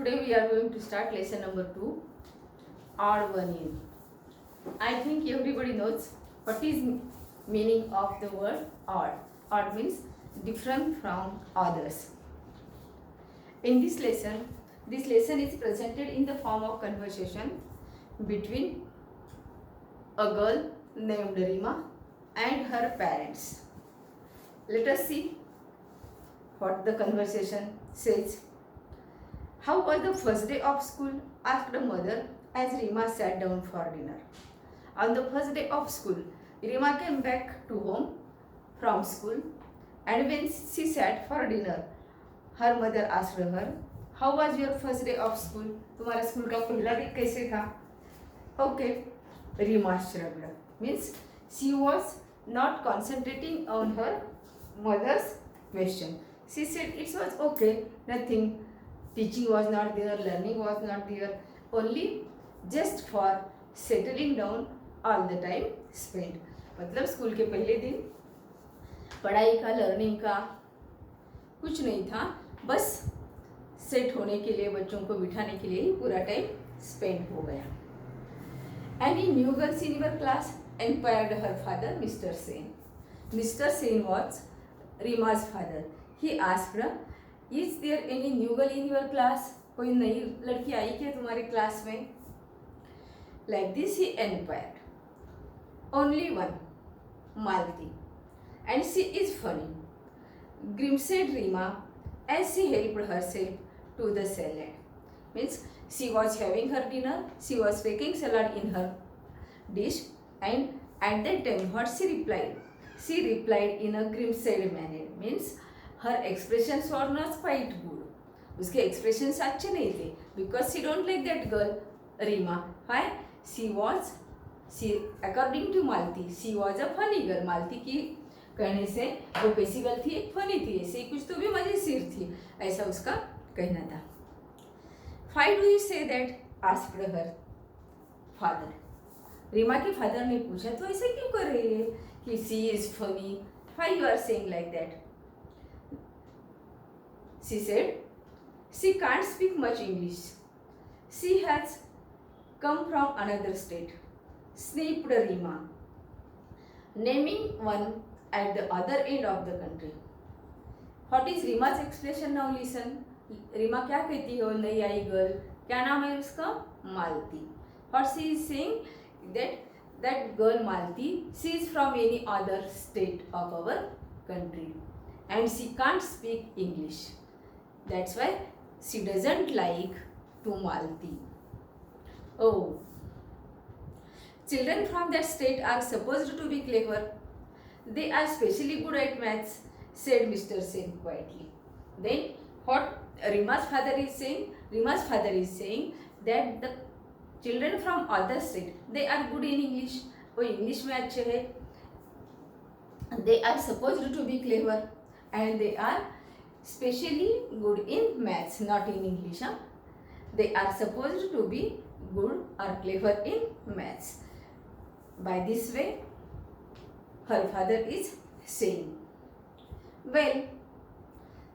Today we are going to start lesson number 2, odd one in. I think everybody knows what is meaning of the word odd. Odd means different from others. In this lesson is presented in the form of conversation between a girl named Rima and her parents. Let us see what the conversation says. How was the first day of school? Asked the mother as Rima sat down for dinner. On the first day of school, Rima came back to home from school, and when she sat for dinner, her mother asked her, "How was your first day of school? तुम्हारा school का पहला दिन कैसे था?" Okay, Rima shrugged. Means she was not concentrating on her mother's question. She said it was okay, nothing. Teaching was not there, learning was not there, only just for settling down all the time spent. मतलब school के पहले दिन पढ़ाई का, learning का कुछ नहीं था, बस सेट होने के लिए, बच्चों को बिठाने के लिए ही पूरा टाइम स्पेंड हो गया. Any new girls in your class? Inquired her father, Mr. Sen. Mr. Sen was Rima's father. He asked her, "Is there any new girl in your class? कोई नई लड़की आई क्या तुम्हारी क्लास में?" Like this he inquired. Only one, Malti, and she is funny, grimaced Rima as she helped herself to the salad. Means she was having her dinner, she was taking salad in her dish, and at that time what she replied? She replied in a grimaced manner. Means her expressions were not quite good. उसके expressions अच्छे नहीं थे, because she don't like that girl Rima. Why? She according to Malti, she was a funny girl. मालती की कहने से वो कैसी girl थी? एक फनी थी, ऐसे कुछ तो भी मजेशीर थी, ऐसा उसका कहना था. Why do you say that? asked her father. Reema के फादर ने पूछा, तो ऐसे क्यों कर रही है कि she is funny? Why you are saying like that? She said, she can't speak much English. She has come from another state. Sniffed Rima, naming one at the other end of the country. What is Rima's expression now? Listen. Reema क्या कहती है? वो नई आई girl, क्या नाम है उसका? मालती. What she is saying? That girl Malti, she is from any other state of our country, and she can't speak English. That's why she doesn't like to Malti. Oh, children from that state are supposed to be clever. They are specially good at maths, said Mr. Sen quietly. Then what Rima's father is saying? Rima's father is saying that the children from other state, they are good in English. वो English में अच्छे हैं. They are supposed to be clever, and they are specially good in maths, not in English. They are supposed to be good or clever in maths. By this way, her father is saying, well,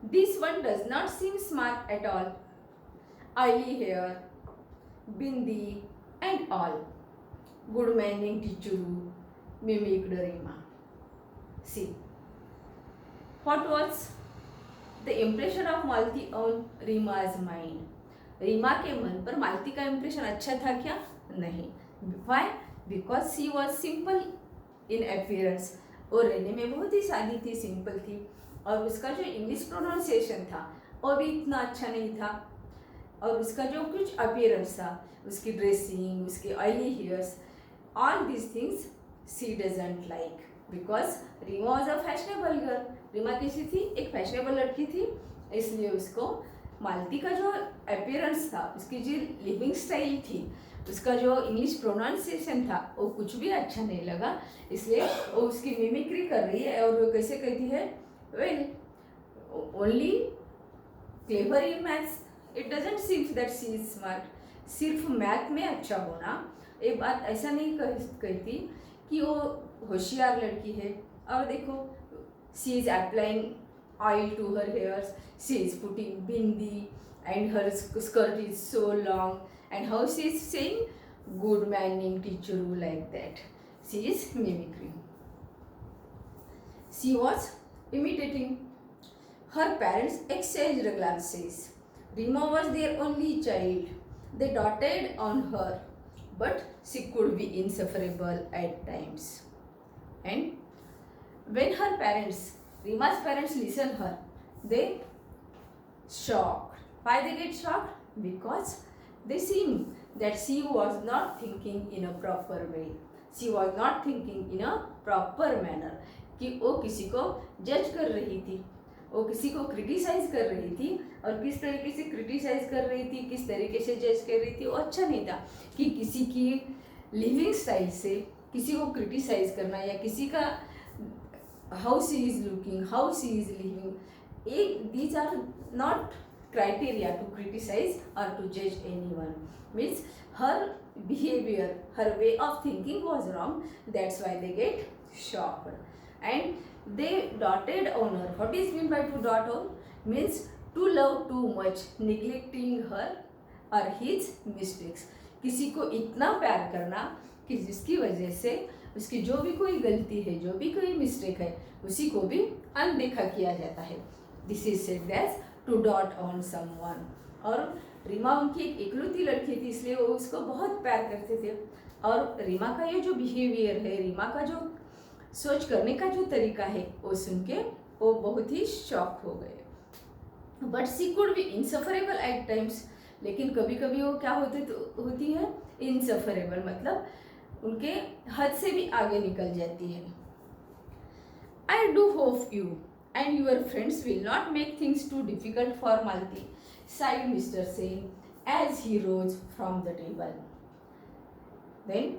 this one does not seem smart at all. Oily hair, bindi, and all. Good morning, teacheru, mimicked Rima. See, what was the impression of Malti on Rima's mind? Reema के मन पर मालती का impression अच्छा था क्या? नहीं. Why? Because she was simple in appearance. और रहने में बहुत ही सादी थी, सिंपल थी, और उसका जो इंग्लिश प्रोनाउंसिएशन था वो भी इतना अच्छा नहीं था, और उसका जो कुछ अपीयरेंस था, उसकी ड्रेसिंग, उसके oily hairs, all these things she doesn't like, because Rima was a fashionable girl. Rima कैसी थी? एक फैशनेबल लड़की थी, इसलिए उसको मालती का जो अपीयरेंस था, उसकी जो लिविंग स्टाइल थी, उसका जो इंग्लिश प्रोनाउंसिएशन था, वो कुछ भी अच्छा नहीं लगा. इसलिए वो उसकी मिमिक्री कर रही है, और वो कैसे कहती है? Well, only clever in maths, it doesn't seem that she is smart. सिर्फ मैथ में अच्छा होना एक बात ऐसा नहीं कहती कि वो होशियार लड़की है. और देखो, she is applying oil to her hairs, she is putting bindi and her skirt is so long, and how she is saying good morning teacher, like that. She is mimicry. She was imitating. Her parents exchanged glances. Rima was their only child. They doted on her, but she could be insufferable at times. And when her parents, Rima's parents, listen her, they shocked. Why they get shocked? Because they seem that she was not thinking in a proper way. She was not thinking in a proper manner. कि वो किसी को जज कर रही थी, वो किसी को क्रिटिसाइज कर रही थी, और किस तरीके से क्रिटिसाइज कर रही थी, किस तरीके से जज कर रही थी, वो अच्छा नहीं था। कि किसी की लिविंग स्टाइल से किसी को क्रिटिसाइज करना, या किसी का how she is looking, how she is living, these are not criteria to criticize or to judge anyone. Means her behavior, her way of thinking was wrong. That's why they get shocked. And they doted on her. What is meant by to dot on? Means to love too much, neglecting her or his mistakes. किसी को इतना प्यार करना कि जिसकी वजह से उसकी जो भी कोई गलती है, जो भी कोई मिस्टेक है, उसी को भी अनदेखा किया जाता है. This is said as to dote on someone. और रीमा उनकी एक इकलौती लड़की थी, इसलिए वो उसको बहुत प्यार करते थे. और रीमा का ये जो बिहेवियर है, रीमा का जो सोच करने का जो तरीका है, वो सुन के वो बहुत ही शॉक हो गए. But she could be insufferable at times. लेकिन कभी कभी वो क्या होती है, इनसफरेबल, मतलब उनके हद से भी आगे निकल जाती है. I do hope you and your friends will not make things too difficult for Malti, sighed Mr. Sen as he rose from the table. Then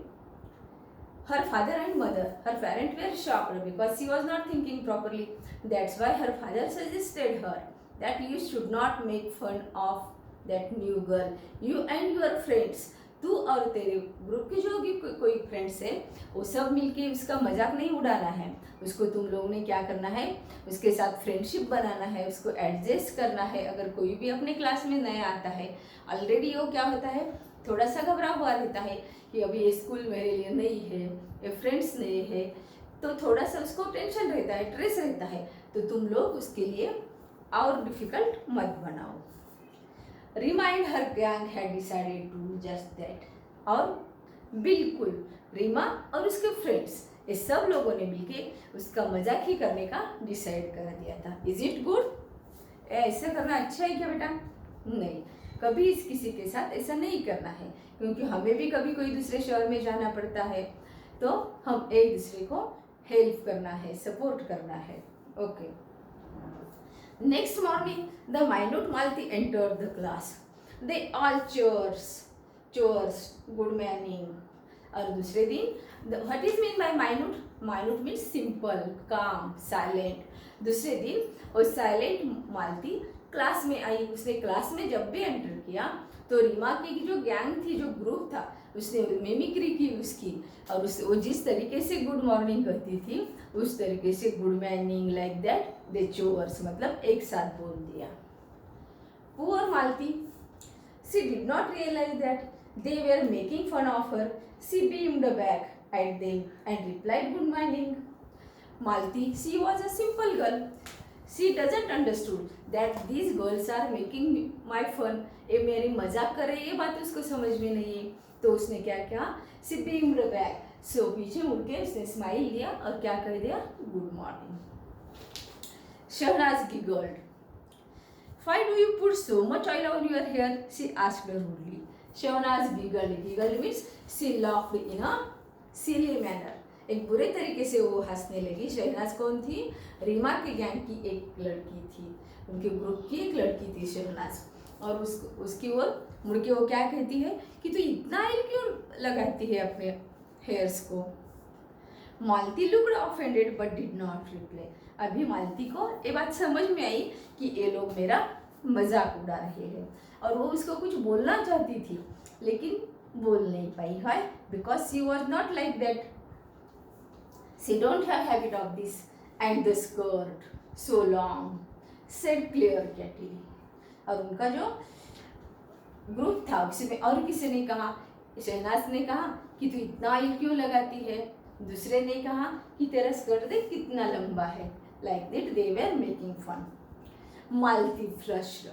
her father and mother, her parents were shocked because she was not thinking properly. That's why her father suggested her that you should not make fun of that new girl. You and your friends, तू और तेरे group के जो भी कोई friends है, वो सब मिलके उसका मजाक नहीं उड़ाना है. उसको तुम लोगों ने क्या करना है, उसके साथ फ्रेंडशिप बनाना है, उसको एडजस्ट करना है. अगर कोई भी अपने क्लास में नया आता है, ऑलरेडी वो क्या होता है, थोड़ा सा घबरा हुआ रहता है कि अभी ये स्कूल मेरे लिए नई है, ये फ्रेंड्स नए है, तो थोड़ा सा उसको टेंशन रहता है, स्ट्रेस रहता है. तो तुम लोग उसके लिए और डिफिकल्ट मत बनाओ. Rima and her gang had decided to just that. और बिल्कुल रीमा और उसके फ्रेंड्स, ये सब लोगों ने मिलके उसका मजाक ही करने का डिसाइड कर दिया था. Is it good? ऐसा करना अच्छा है क्या बेटा? नहीं, कभी किसी के साथ ऐसा नहीं करना है, क्योंकि हमें भी कभी कोई दूसरे शहर में जाना पड़ता है, तो हम एक दूसरे को हेल्प करना है, सपोर्ट करना है. Okay. Next morning, the minute Malti entered the class. They all cheers, good morning. और दूसरे दिन, what is mean by minute? Minute means simple, calm, silent. दूसरे दिन वो silent मालती क्लास में आई. उसने क्लास में जब भी एंटर किया, तो रीमा की जो गैंग थी, जो ग्रुप था, उसने मिमिक्री की उसकी, और वो जिस तरीके से गुड मॉर्निंग कहती थी, उस तरीके से good morning like that they chorus, मतलब एक साथ बोल दिया. Poor Malti, she did not realise that they were making fun of her. She beamed back at them and replied good morning. Malti, she was a simple girl. She doesn't understood that these girls are making my fun. ये मेरी मजाक कर रही है, ये बात उसको समझ में नहीं है. तो उसने क्या किया, शी बीम्ड बैक, सो पीछे मुड़ के उसने स्माइल दिया और क्या कह दिया, good morning. Shahnaz giggled. Why do you put so much oil on your hair? She asked rudely. Shahnaaz giggled. Giggled means she laughed in a silly manner. एक बुरे तरीके से वो हंसने लगी. शहनाज कौन थी? रीमा के गैंग की एक लड़की थी, उनके ग्रुप की एक लड़की थी शहनाज. और उसकी ओर मुड़ के वो क्या कहती है कि तू इतना ऑयल क्यों लगाती है अपने हेयर्स को. Malti looked offended but did not reply. अभी मालती को ये बात समझ में आई कि ये लोग मेरा मजाक उड़ा रहे हैं, और वो उसको कुछ बोलना चाहती थी लेकिन बोल नहीं पाई है, because she was not like that. She don't have habit of this and the skirt so long, said clear cattily. और उनका जो ग्रुप था उसमें और किसी ने कहा, शहनाज ने कहा कि तू इतना ऑयल क्यों लगाती है, दूसरे ने कहा कि तेरा स्कर्ट देख कितना लंबा है। Like that they were making fun. Malti flushed.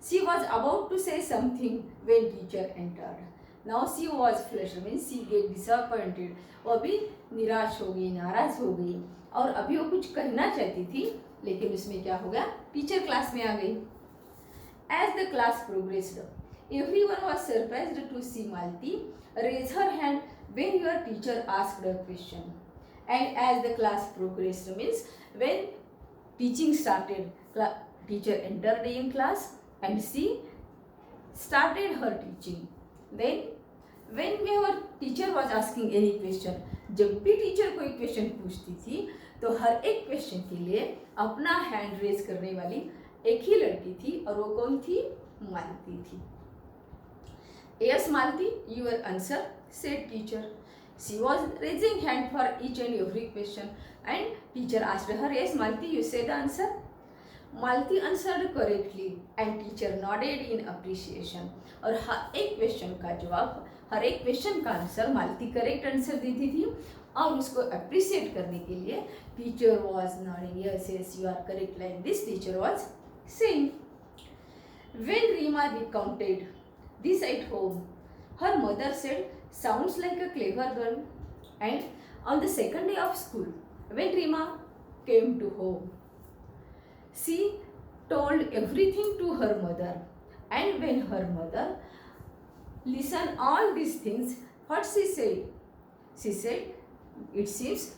She was about to say something when teacher entered. Now she was flushed means she get disappointed. वो अभी निराश हो गई, नाराज हो गई और अभी वो कुछ कहना चाहती थी, लेकिन उसमें क्या हो गया, टीचर क्लास में आ गई। As the class progressed, everyone was surprised to see Malti raise her hand when your teacher asked a question. And as the class progressed means when teaching started, teacher entered in class and she started her teaching. Then whenever teacher was asking any question, जब भी teacher कोई question पूछती थी तो हर एक question के लिए अपना हैंड रेज करने वाली एक ही लड़की थी और वो कौन थी, मालती थी। Yes, Malti, your answer, said teacher. She was raising hand for each and every question and teacher asked her, yes, Malti, you say the answer. Malti answered correctly and teacher nodded in appreciation. और हर एक question का जवाब, हर एक question का answer मालती correct answer देती थी और उसको अप्रिशिएट करने के लिए teacher was nodding, yes yes you are correct, like this teacher was saying. When Rima recounted this at home, her mother said, sounds like a clever girl. And on the second day of school, when Rima came to home, she told everything to her mother. And when her mother listened all these things, what she said? She said, it seems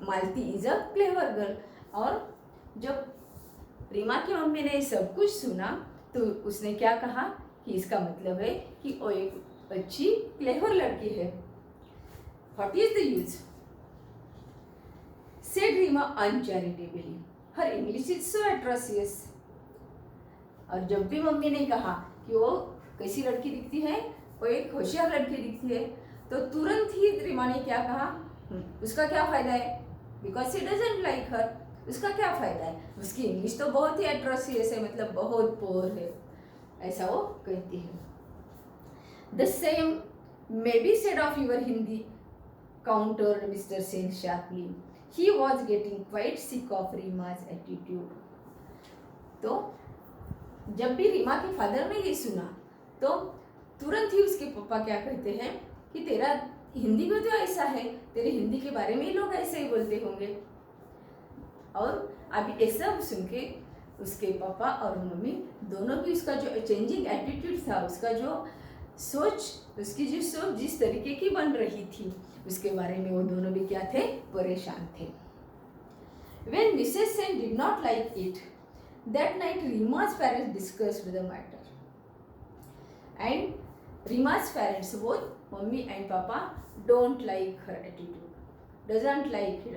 Malti is a clever girl. और जब रीमा की mummy ने सब कुछ सुना तो उसने क्या कहा कि इसका मतलब है कि वो एक अच्छी क्लेवर लड़की है। What is the use? Said Rima uncharitably. Her English is so atrocious. और जब भी मम्मी ने कहा कि वो कैसी लड़की दिखती है, वो एक होशियार लड़की दिखती है, तो तुरंत ही रीमा ने क्या कहा, उसका क्या फायदा है, बिकॉज शी डजंट लाइक हर, उसका क्या फायदा है, उसकी इंग्लिश तो बहुत ही एट्रोसियस है, मतलब बहुत पोर है, ऐसा वो कहती है। The same may be said of your Hindi, countered mister Sen sharply. He was getting quite sick of Reema's attitude. तो जब भी रीमा के फादर ने ये सुना तो तुरंत ही उसके पापा क्या कहते हैं कि तेरा हिंदी में तो ऐसा है, तेरे हिंदी के बारे में ही लोग ऐसे ही बोलते होंगे। और अभी ये सब सुन के उसके पापा और मम्मी दोनों भी उसका जो चेंजिंग एटीट्यूड था, उसका जो सोच, उसकी जो सोच जिस तरीके की बन रही थी, उसके बारे में वो दोनों भी क्या थे, परेशान थे। When Mrs. Sen did not like it, that night Rima's parents discussed the matter. And Rima's parents, both mummy and papa, don't like her attitude, doesn't like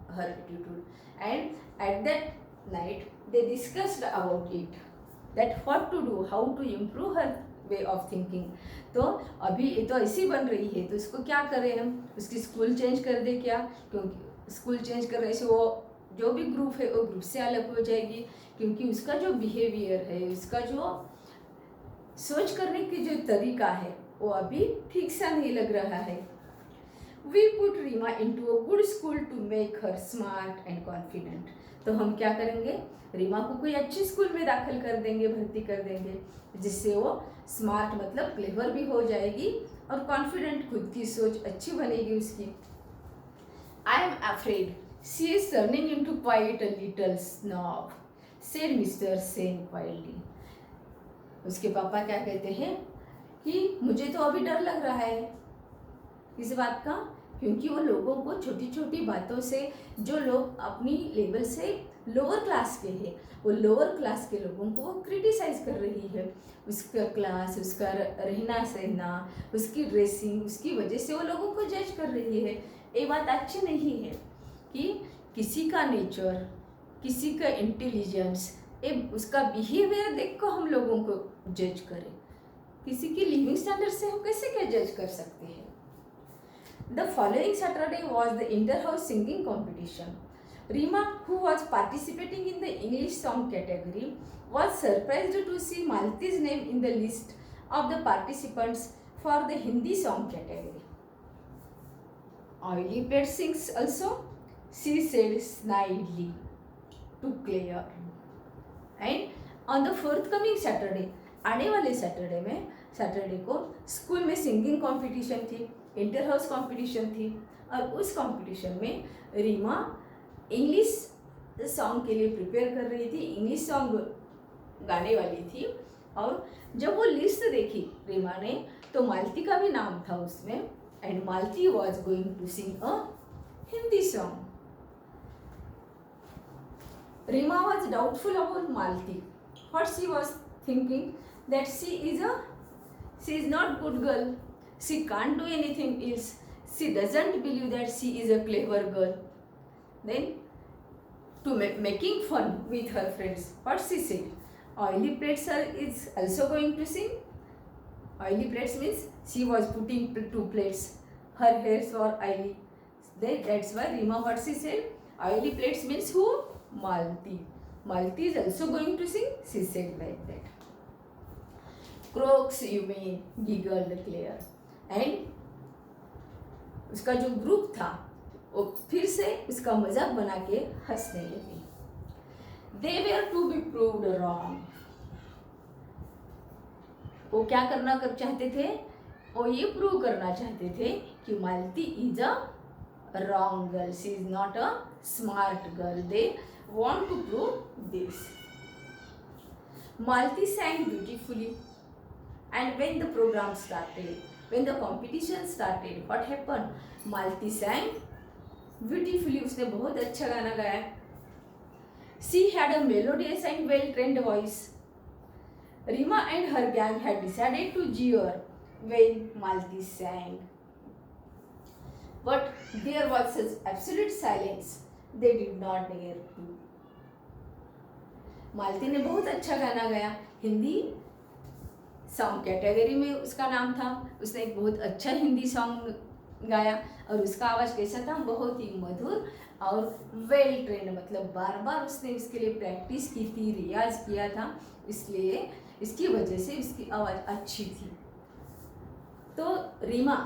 her attitude. And at that night they discussed about it, that what to do, how to improve her way of thinking. तो अभी ये तो ऐसी बन रही है तो इसको क्या करें हम, उसकी स्कूल चेंज कर दे क्या, क्योंकि स्कूल चेंज करने से वो जो भी ग्रुप है वो ग्रुप से अलग हो जाएगी, क्योंकि उसका जो बिहेवियर है, उसका जो सोच करने की जो तरीका है वो अभी ठीक सा नहीं लग रहा है। We put Rima into a good school to make her smart and confident. तो हम क्या करेंगे, रीमा को कोई अच्छी स्कूल में दाखिल कर देंगे, भर्ती कर देंगे, जिससे वो स्मार्ट मतलब क्लेवर भी हो जाएगी और कॉन्फिडेंट, खुद की सोच अच्छी बनेगी उसकी। I am afraid she is turning into quite a little snob, said mister Sen quietly. उसके पापा क्या कहते हैं कि मुझे तो अभी डर लग रहा है इस बात का, क्योंकि वो लोगों को छोटी छोटी बातों से, जो लोग अपनी लेवल से लोअर क्लास के हैं, वो लोअर क्लास के लोगों को क्रिटिसाइज कर रही है। उसका क्लास, उसका रहना सहना, उसकी ड्रेसिंग, उसकी वजह से वो लोगों को जज कर रही है। ये बात अच्छी नहीं है कि किसी का नेचर, किसी का इंटेलिजेंस, उसका बिहेवियर देख कर हम लोगों को जज करें। किसी की लिविंग स्टैंडर्ड से हम कैसे क्या जज कर सकते हैं। The following Saturday was the inter-house singing competition. Rima, who was participating in the English song category, was surprised to see Malti's name in the list of the participants for the Hindi song category. Oily Plate sings also, she said snidely to Claire. And on the forthcoming Saturday, आने वाले Saturday को school में singing competition थी, inter house competition थी, और उस competition में Reema English song के लिए प्रिपेयर कर रही थी, इंग्लिश सॉन्ग गाने वाली थी। और जब वो लिस्ट देखी रीमा ने तो मालती का भी नाम था उसमें, and Malti was going to sing a Hindi song. Rima was doubtful about Malti. What she was thinking, that she is not good girl. She can't do anything else. She doesn't believe that she is a clever girl. Then, to making fun with her friends, what she said, Oily Plates is also going to sing. Oily Plates means she was putting 2 plates. Her hairs were oily. That's why Rima, what she said, Oily Plates means who? Malti. Malti is also going to sing. She said like that. Croaks, you mean, giggled Claire. And उसका जो group था वो फिर से उसका मजाक बना के हंसने लगी। They were to be proved wrong. वो क्या करना चाहते थे? वो ये प्रूव करना चाहते थे कि Malti is a wrong girl. She is not a smart girl. They want to prove this. Malti sang beautifully, and when the program started, when the competition started, what happened? Malti sang beautifully. उसने बहुत अच्छा गाना गाया. She had a melodious and well-trained voice. Rima and her gang had decided to jeer when Malti sang. But there was such absolute silence. They did not dare to. मालती ने बहुत अच्छा गाना गाया, हिंदी सॉन्ग कैटेगरी में उसका नाम था। उसने एक बहुत अच्छा हिंदी सॉन्ग गाया और उसका आवाज़ कैसा था? बहुत ही मधुर और वेल ट्रेंड, मतलब बार बार उसने इसके लिए प्रैक्टिस की थी, रियाज किया था, इसलिए इसकी वजह से इसकी आवाज़ अच्छी थी। तो रीमा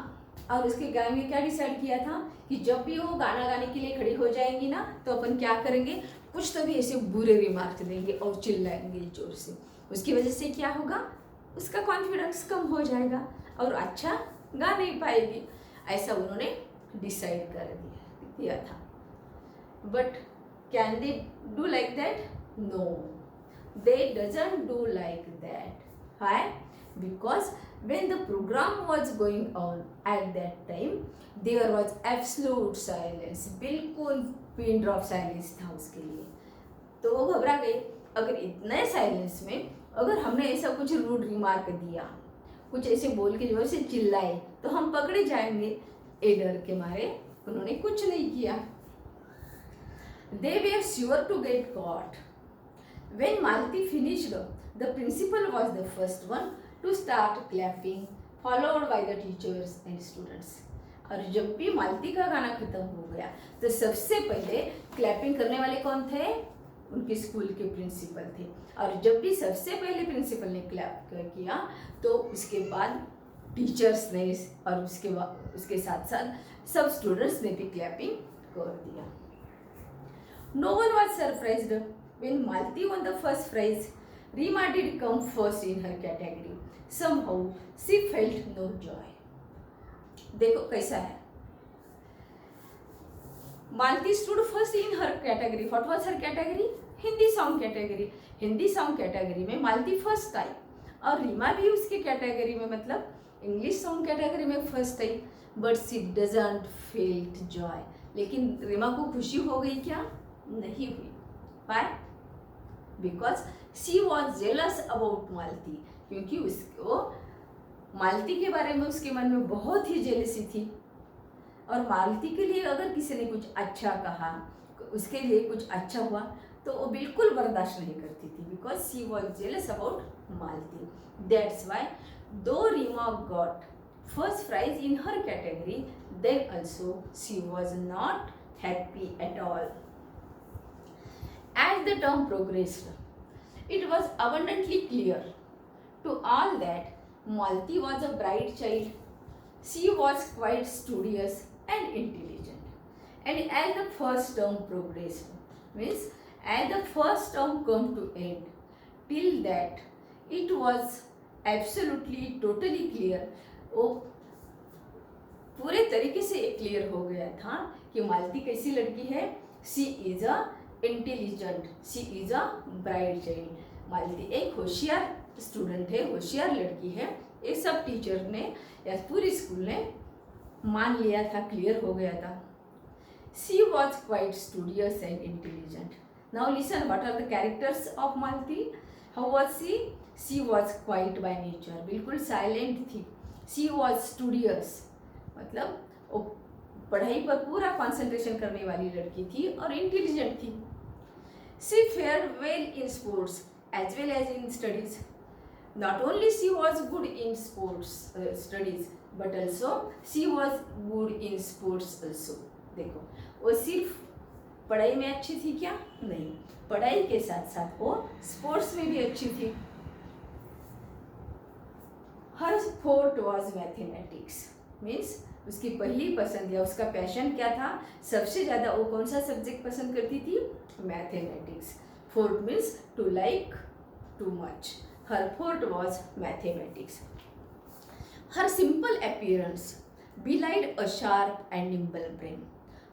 और उसके गैंग ने क्या डिसाइड किया था कि जब भी वो गाना गाने के लिए खड़ी हो जाएंगी ना तो अपन क्या करेंगे, कुछ तो भी ऐसे बुरे रिमार्क देंगे और चिल्लाएंगे जोर से। उसकी वजह से क्या होगा? उसका कॉन्फिडेंस कम हो जाएगा और अच्छा गा नहीं पाएगी। ऐसा उन्होंने डिसाइड कर दिया था। But can they do like that? No, they doesn't do like that. Why? Because when the program was going on at that time, there was absolute silence. बिल्कुल पिन ड्रॉप साइलेंस था उसके लिए। तो वो घबरा गई। अगर इतने साइलेंस में अगर हमने ऐसा कुछ रूड रिमार्क दिया, कुछ ऐसे बोल के जोर से चिल्लाए तो हम पकड़े जाएंगे। ए डर के मारे उन्होंने कुछ नहीं किया। They were sure to get caught. When Malti finished, the principal was the first one to start clapping, followed by the teachers and students. और जब भी मालती का गाना खत्म हो गया तो सबसे पहले क्लैपिंग करने वाले कौन थे? उनके स्कूल के प्रिंसिपल थे। और जब भी सबसे पहले प्रिंसिपल ने क्लैप किया तो उसके बाद टीचर्स ने और उसके साथ साथ सब स्टूडेंट्स ने भी क्लैपिंग कर दिया। No one was surprised when Malti won the first prize. Rima did come first in her category. Somehow she felt no joy. देखो कैसा है। Malti stood first in her category. What was her category? Hindi song category. Hindi song category में मालती first आई और रीमा भी उसके category में, मतलब English song category में first I. But she doesn't feel Joy. लेकिन रीमा को खुशी हो गई क्या? नहीं हुई। Why? Because she was jealous about मालती, क्योंकि उसको मालती के बारे में उसके मन में बहुत ही जेलसी थी। और मालती के लिए अगर किसी ने कुछ अच्छा कहा, उसके लिए कुछ अच्छा हुआ तो वो बिल्कुल बर्दाश्त नहीं करती थी। Because she was jealous about Malti. That's why though Reema got first prize in her category, then also she was not happy at all. As the term progressed, it was abundantly clear to all that Malti was a bright child. She was quite studious and intelligent. And as the first term progressed, means as the first term come to end, till that it was absolutely totally clear, वो पूरे तरीके से clear हो गया था कि मालती कैसी लड़की है. She is a intelligent, she is a bright child. Malti एक होशियार स्टूडेंट है, होशियार लड़की है. ये सब टीचर ने या पूरी स्कूल ने मान लिया था, क्लियर हो गया था. She was quite studious and intelligent. Now listen, what are the characters of Malti. How was she. She was quiet by nature, बिल्कुल साइलेंट थी. शी वॉज स्टूडियस, मतलब वो पढ़ाई पर पूरा कंसंट्रेशन करने वाली लड़की थी और इंटेलिजेंट थी. She fared well in sports as well as in studies. Not only she was good in sports studies but also she was good in sports also. देखो, वो सिर्फ पढ़ाई में अच्छी थी क्या? नहीं, पढ़ाई के साथ साथ वो स्पोर्ट्स में भी अच्छी थी. हर फोर्ट वॉज मैथमेटिक्स, मीन्स उसकी पहली पसंद या उसका पैशन क्या था? सबसे ज़्यादा वो कौन सा सब्जेक्ट पसंद करती थी? Mathematics. Forte means to like too much. Her forte was mathematics. Her simple appearance belied a sharp and nimble brain.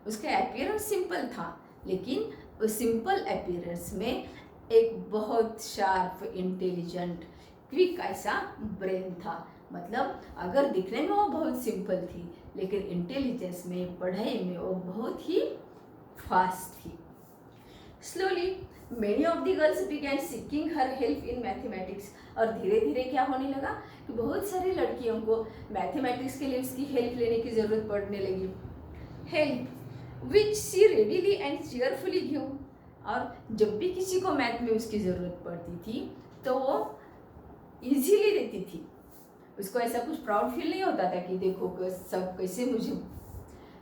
उसका अपीयरेंस सिंपल था, लेकिन उस सिंपल अपीयरेंस में एक बहुत शार्प, इंटेलिजेंट, क्विक ऐसा ब्रेन था. मतलब अगर दिखने में वो बहुत सिंपल थी, लेकिन इंटेलिजेंस में, पढ़ाई में वो बहुत ही फास्ट थी. Slowly many of the girls began seeking her help in mathematics. और धीरे धीरे क्या होने लगा कि बहुत सारी लड़कियों को मैथमेटिक्स के लिए उसकी हेल्प लेने की ज़रूरत पड़ने लगी. Help which she readily and cheerfully give. और जब भी किसी को मैथ में उसकी ज़रूरत पड़ती थी तो वो इजीली देती थी. उसको ऐसा कुछ प्राउड फील नहीं होता था कि देखो सब कैसे मुझे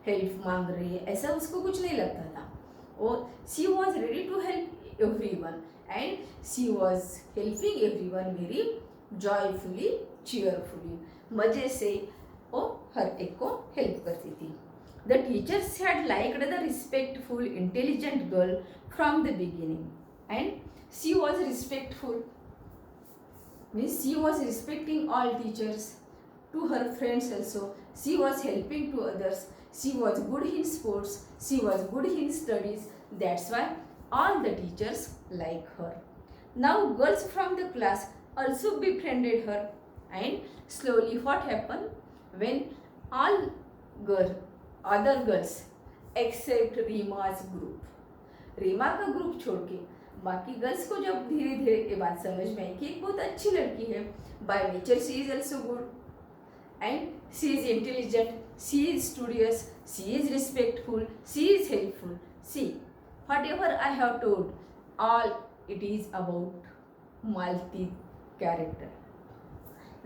हेल्प मांग रही है, ऐसा उसको कुछ नहीं लगता था. और she was ready to help everyone and she was helping everyone very joyfully, cheerfully. मज़े से वो हर एक को हेल्प करती थी. The teachers had liked the respectful intelligent girl from the beginning and she was respectful. Means she was respecting all teachers, to her friends also. She was helping to others. She was good in sports. She was good in studies. That's why all the teachers like her. Now girls from the class also befriended her. And slowly what happened when all other girls except Rima's group, Rima का group छोड़ के बाकी girls को जब धीरे धीरे ये बात समझ में आई कि एक बहुत अच्छी लड़की है, by nature she is also good and she is intelligent, she is studious, she is respectful, she is helpful. See whatever I have told, all it is about Malti character.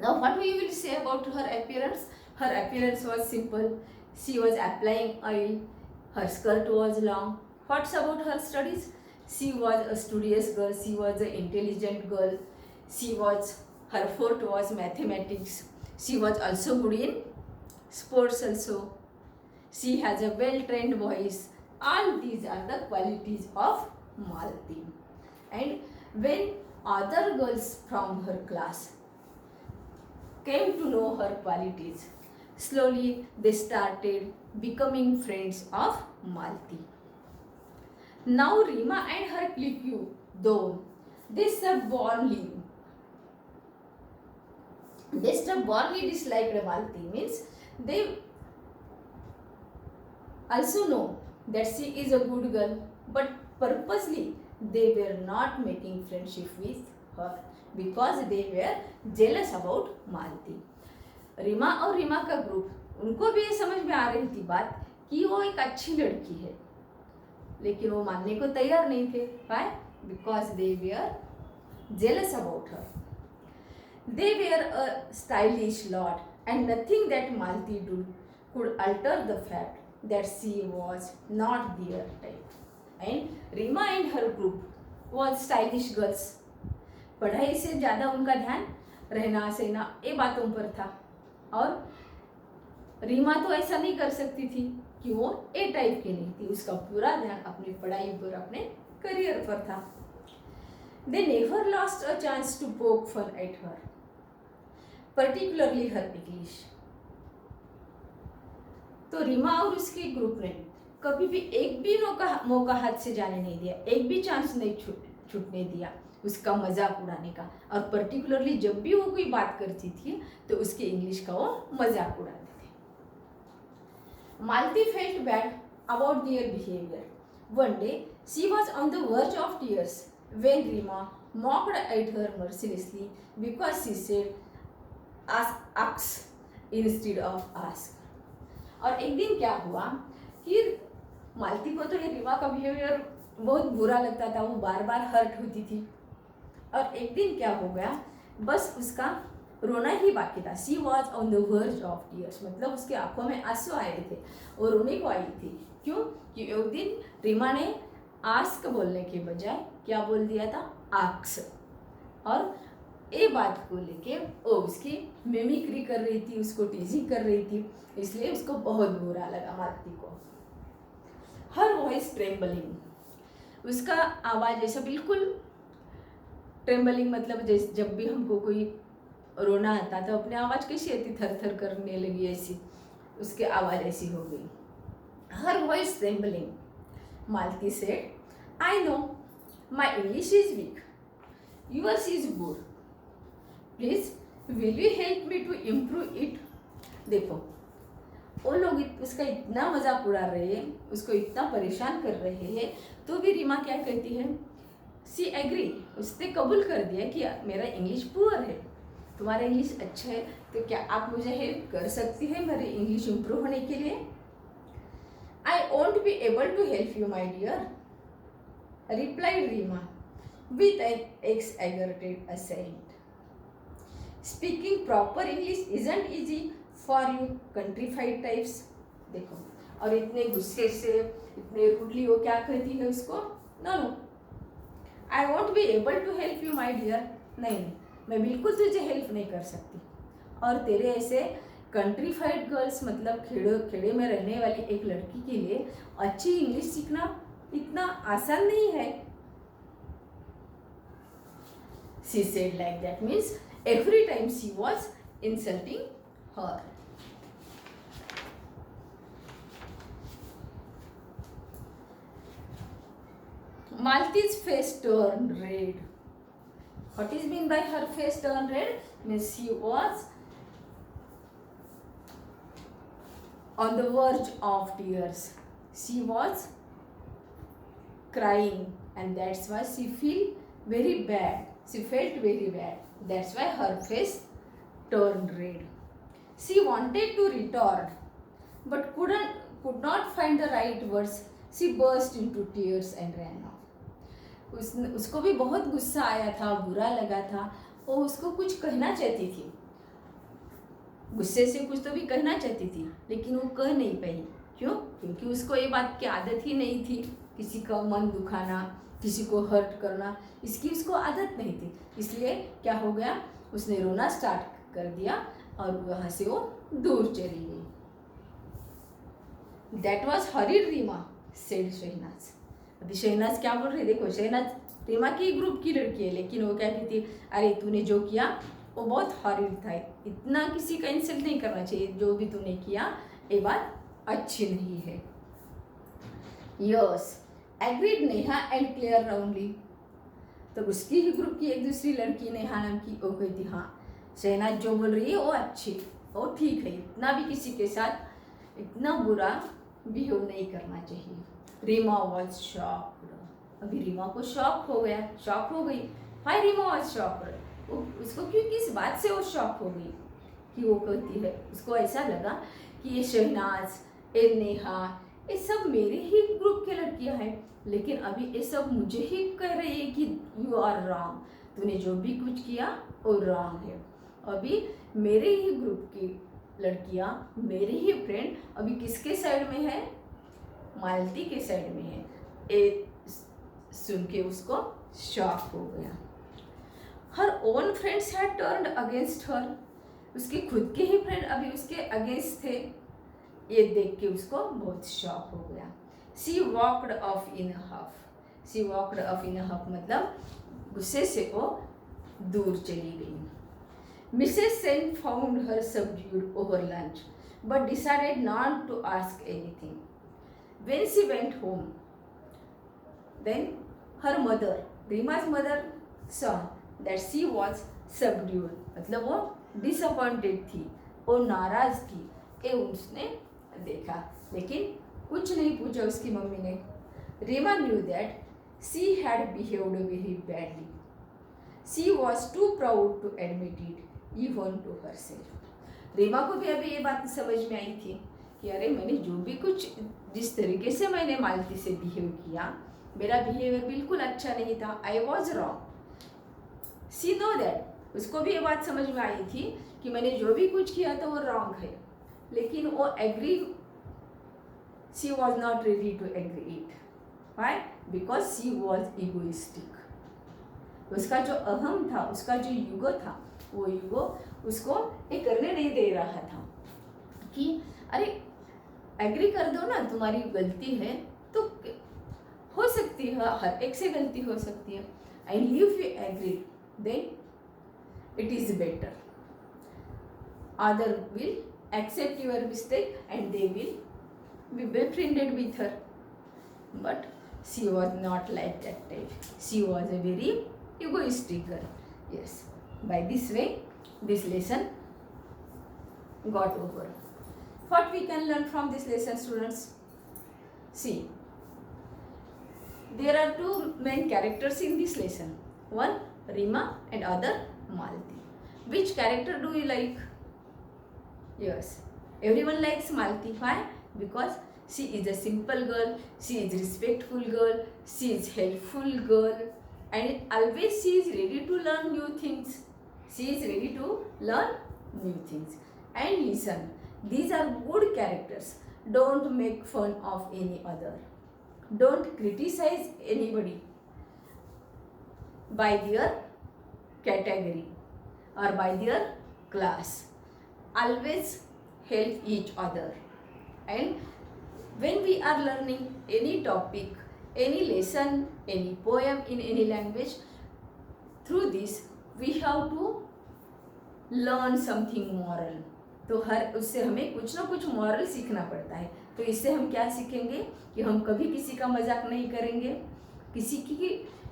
Now what we will say about her appearance. Her appearance was simple. She was applying oil. Her skirt was long. What's about her studies. She was a studious girl. She was an intelligent girl. Her forte was mathematics. She was also good in sports also. She has a well-trained voice. All these are the qualities of Malati. And when other girls from her class came to know her qualities, slowly they started becoming friends of Malati. Now Rima and her clique, though they stubbornly disliked Malti, means they also know that she is a good girl, but purposely they were not making friendship with her because they were jealous about Malti. Rima और रीमा का group, उनको भी ये समझ में आ रही थी बात कि वो एक अच्छी लड़की है, लेकिन वो मानने को तैयार नहीं थे. Why? Because they were jealous about her. They were a stylish lot, and nothing that Malti did could alter the fact that she was not their type. And Rima and her group was stylish girls. पढ़ाई से ज़्यादा उनका ध्यान रहना सहना ये बातों पर था। और रीमा तो ऐसा नहीं कर सकती थी कि वो ए टाइप की नहीं थी, उसका पूरा ध्यान अपनी पढ़ाई पर अपने करियर पर था। They never lost a chance to poke fun at her, particularly her English. तो रीमा और उसके ग्रुप ने कभी भी एक भी मौका हाथ से जाने नहीं दिया, एक भी चांस नहीं छूटने दिया उसका मजाक उड़ाने का। और पर्टिकुलरली जब भी वो कोई बात करती थी तो उसके इंग्लिश का वो मजाक उड़ाते थे। Malti felt bad about their behaviour. One day she was on the verge of tears when Reema mocked at her mercilessly because she said ask instead of ask। और एक दिन क्या हुआ कि मालती को तो ये रीमा का बिहेवियर बहुत बुरा लगता था, वो बार बार हर्ट होती थी। और एक दिन क्या हो गया, बस उसका रोना ही बाकी था। She was on the verge of tears, मतलब उसके आंखों में आंसू आए थे और रोने को आई थी। क्यों? कि एक दिन रीमा ने आस्क बोलने के बजाय क्या बोल दिया था, आक्स। और ये बात को लेके वो उसकी मिमिक्री कर रही थी, उसको टीजिंग कर रही थी, इसलिए उसको बहुत बुरा लगा मालती को। हर वॉइस ट्रेम्बलिंग, उसका आवाज़ ऐसा बिल्कुल ट्रेम्बलिंग, मतलब जैसे जब भी हमको कोई रोना आता तो अपनी आवाज़ कैसी आती, थर थर करने लगी, ऐसी उसकी आवाज़ ऐसी हो गई। Her voice trembling. Malti said, I know my English is weak, yours is good, please will you help me to improve it. देखो वो लोग उसका इतना मजाक उड़ा रहे हैं, उसको इतना परेशान कर रहे हैं, तो भी रीमा क्या कहती है, सी एग्री, उसने कबूल कर दिया कि मेरा इंग्लिश पुअर है, तुम्हारा इंग्लिश अच्छा है, तो क्या आप मुझे हेल्प कर सकती है मेरे इंग्लिश इम्प्रूव होने के लिए। I won't be able to help you my dear, replied Rima with an exaggerated assent. Speaking proper English isn't easy for you countrified types। देखो, और इतने गुस्से से, इतने रूडली वो क्या कहती है उसको, no no, I won't be able to help you my dear, नहीं मैं बिल्कुल तुझे हेल्प नहीं कर सकती। और तेरे ऐसे कंट्रीफाइड गर्ल्स, मतलब खेड़े में रहने वाली एक लड़की के लिए अच्छी इंग्लिश सीखना इतना आसान नहीं है। She said like that, means every time she was insulting her. Malti's face turned red. What is mean by her face turned red? Means she was on the verge of tears. She was crying, and that's why she felt very bad. She felt very bad. That's why her face turned red. She wanted to retort, but could not find the right words. She burst into tears and ran off. उसको भी बहुत गुस्सा आया था, बुरा लगा था, वो उसको कुछ कहना चाहती थी, गुस्से से कुछ तो भी कहना चाहती थी, लेकिन वो कह नहीं पाई। क्यों? क्योंकि उसको ये बात की आदत ही नहीं थी, किसी का मन दुखाना, किसी को हर्ट करना, इसकी उसको आदत नहीं थी। इसलिए क्या हो गया, उसने रोना स्टार्ट कर दिया और वहाँ से वो दूर चली गई। That was horrid Reema, said Shahnaz. अभी शहनाज क्या बोल रही है, देखो शहनाज रीमा की ग्रुप की लड़की है, लेकिन वो क्या कहती है, अरे तूने जो किया वो बहुत हॉरिड था, इतना किसी का इंसल्ट नहीं करना चाहिए, जो भी तूने किया ये बात अच्छी नहीं है। Yes agreed Neha and clear roundly. तो उसकी ही ग्रुप की एक दूसरी लड़की नेहा नाम की, वो कहती हाँ शहनाज जो बोल रही है वो अच्छी, वो ठीक है, इतना भी किसी के साथ इतना बुरा बिहेव नहीं करना चाहिए। Reema was shocked. अभी रीमा को शॉक हो गया, शॉक हो गई। हाय रीमा वॉज शॉक्ड, उसको क्यों, किस बात से वो शॉक हो गई कि वो कहती है, उसको ऐसा लगा कि ये शहनाज, ये नेहा, ये सब मेरे ही ग्रुप के लड़कियां हैं, लेकिन अभी ये सब मुझे ही कह रही है कि यू आर रॉन्ग, तूने जो भी कुछ किया वो रॉन्ग है। अभी मेरे ही ग्रुप की लड़कियां, मेरे ही फ्रेंड अभी किसके साइड में है, मालती के साइड में है। सुन के उसको शॉक हो गया। Her own friends had turned against her, उसके खुद के ही फ्रेंड अभी उसके अगेंस्ट थे। ये देख के उसको बहुत शॉक हो गया। सी वॉकड ऑफ इन हफ, सी वॉकड ऑफ इन हफ मतलब गुस्से से वो दूर चली गई। Mrs Sen found her subdued over lunch but decided not to ask anything. When she went home, then her mother, Rima's mother, saw that she was subdued. मतलब वो disappointed थी, वो नाराज थी। ये उसने देखा, लेकिन कुछ नहीं पूछा उसकी मम्मी ने। Rima knew that she had behaved very badly. She was too proud to admit it even to herself. Reema को भी अभी ये बात समझ में आई थी कि अरे मैंने जो भी कुछ जिस तरीके से मैंने मालती से बिहेव किया, मेरा बिहेवियर बिल्कुल अच्छा नहीं था। I was wrong. See no that, उसको भी ये बात समझ में आई थी कि मैंने जो भी कुछ किया था वो रॉन्ग है, लेकिन वो agree, she was not ready to agree it. Why? Because she was egoistic. उसका जो अहम था, उसका जो यूगो था, वो यूगो उसको ये करने नहीं दे रहा था कि अरे एग्री कर दो ना, तुम्हारी गलती है तो हो सकती है, हर एक से गलती हो सकती है। And if you agree then it is better, other will accept your mistake and they will be befriended with her. But she was not like that type. She was a very egoistic girl. Yes. By this way, this lesson got over. What we can learn from this lesson, students? See, there are two main characters in this lesson. One Rima and other Malti. Which character do you like? Yes, everyone likes Malti. Why? Because she is a simple girl, she is respectful girl, she is helpful girl, and always she is ready to learn new things. She is ready to learn new things. And listen, these are good characters. Don't make fun of any other. Don't criticize anybody by their category or by their class. Always help each other. And when we are learning any topic, any lesson, any poem in any language, through this we have to learn something moral. तो हर उससे हमें कुछ ना कुछ moral सीखना पड़ता है। तो इससे हम क्या सीखेंगे कि हम कभी किसी का मजाक नहीं करेंगे, किसी की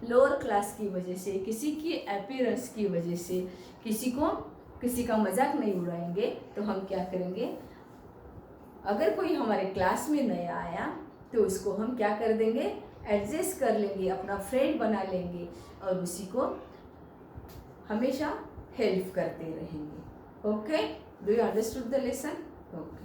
लोअर क्लास की वजह से, किसी की अपीयरेंस की वजह से किसी का मजाक नहीं उड़ाएंगे। तो हम क्या करेंगे, अगर कोई हमारे क्लास में नया आया तो उसको हम क्या कर देंगे, एडजस्ट कर लेंगे, अपना फ्रेंड बना लेंगे और उसी को हमेशा हेल्प करते रहेंगे। Okay, do you understood the lesson? Okay.